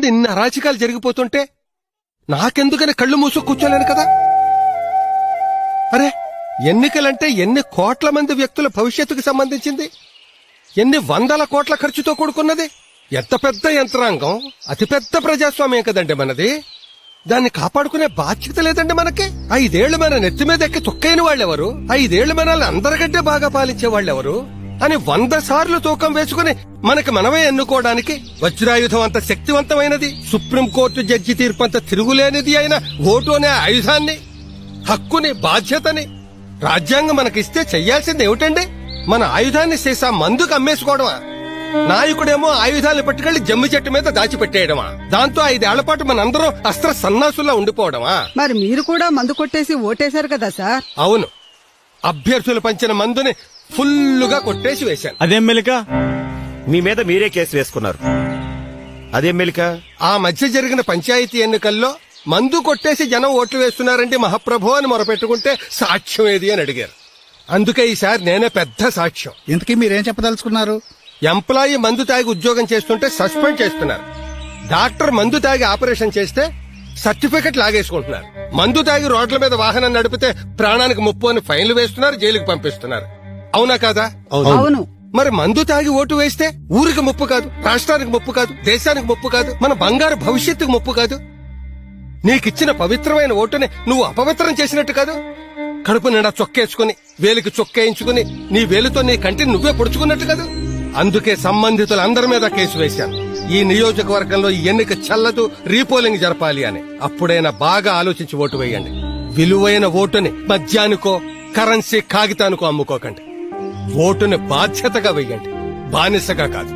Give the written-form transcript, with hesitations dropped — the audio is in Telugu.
ఇన్ని అరాచకాలు జరిగిపోతుంటే నాకెందుకని కళ్ళు మూసు కూర్చోలేను కదా. అరే, ఎన్నికలంటే ఎన్ని కోట్ల మంది వ్యక్తుల భవిష్యత్తుకు సంబంధించింది, ఎన్ని వందల కోట్ల ఖర్చుతో కూడుకున్నది. ఎంత పెద్ద యంత్రాంగం, అతిపెద్ద ప్రజాస్వామ్యం కదండి మనది. దాన్ని కాపాడుకునే బాధ్యత లేదండి మనకి. 5 ఏళ్లు మన నెత్తి మీద ఎక్కి తొక్కైన వాళ్ళెవరు, 5 ఏళ్లు మనల్ని అందరికంటే బాగా పాలించే వాళ్ళెవరు అని 100 సార్లు తూకం వేసుకుని మనకి మనమే ఎన్నుకోవడానికి వజ్రాయుధం అంత శక్తివంతమైనది, సుప్రీంకోర్టు జడ్జి తీర్పు అంత తిరుగులేనిది అయిన ఓటు అనే ఆయుధాన్ని, హక్కుని, బాధ్యతని రాజ్యాంగం మనకిస్తే చెయ్యాల్సింది ఏమిటండి? మన ఆయుధాన్ని సీసా మందుకు అమ్మేసుకోవడమా? నాయకుడేమో ఆయుధాలను పట్టుకెళ్లి జమ్మి చెట్టు మీద దాచిపెట్టేయడమా? దాంతో 5 ఏళ్ల పాటు మనందరం అస్త్ర సన్నాసుల్లా ఉండిపోవడమా? మరి మీరు కూడా మందు కొట్టేసి ఓటేశారు కదా సార్. అవును, అభ్యర్థులు పంచిన మందుని ఫుల్లుగా కొట్టేసి వేశాను. అదేం మెలిక? మీ మీద మీరే కేసు వేసుకున్నారు. అదేం మెలిక? ఆ మధ్య జరిగిన పంచాయతీ ఎన్నికల్లో మందు కొట్టేసి జనం ఓట్లు వేస్తున్నారంటే మహాప్రభు అని మొరపెట్టుకుంటే సాక్ష్యం ఏది అని అడిగారు. అందుకే ఈసారి నేనే పెద్ద సాక్ష్యం. ఇంతకీ మీరేం చెప్పదలుచుకున్నారు? ఎంప్లాయీ మందు తాగి ఉద్యోగం చేస్తుంటే సస్పెండ్ చేస్తున్నారు. డాక్టర్ మందు తాగి ఆపరేషన్ చేస్తే సర్టిఫికెట్ లాగేసుకుంటున్నారు. మందు తాగి రోడ్ల మీద వాహనం నడిపితే ప్రాణానికి ముప్పు అని ఫైన్లు వేస్తున్నారు, జైలుకి పంపిస్తున్నారు. అవునా కాదా? అవును. మరి మందు తాగి ఓటు వేస్తే ఊరికి ముప్పు కాదు, రాష్ట్రానికి ముప్పు కాదు, దేశానికి ముప్పు కాదు, మన బంగారు భవిష్యత్తుకు ముప్పు కాదు. నీకిచ్చిన పవిత్రమైన ఓటుని నువ్వు అపవిత్రం చేసినట్టు కాదు. కడుపు నిండా చొక్కేసుకుని, వేలికి చొక్కేయించుకుని, నీ వేలుతో నీ కంటిని నువ్వే పొడుచుకున్నట్టు కాదు. అందుకే సంబంధితులందరి మీద కేసు వేశాను. ఈ నియోజకవర్గంలో ఈ ఎన్నిక చెల్లదు, రీపోలింగ్ జరపాలి అని. అప్పుడైనా బాగా ఆలోచించి ఓటు వేయండి. విలువైన ఓటుని మద్యానికో, కరెన్సీ, కాగితానికో అమ్ముకోకండి. ఓటుని బాధ్యతగా వేయండి, బానిసగా కాదు.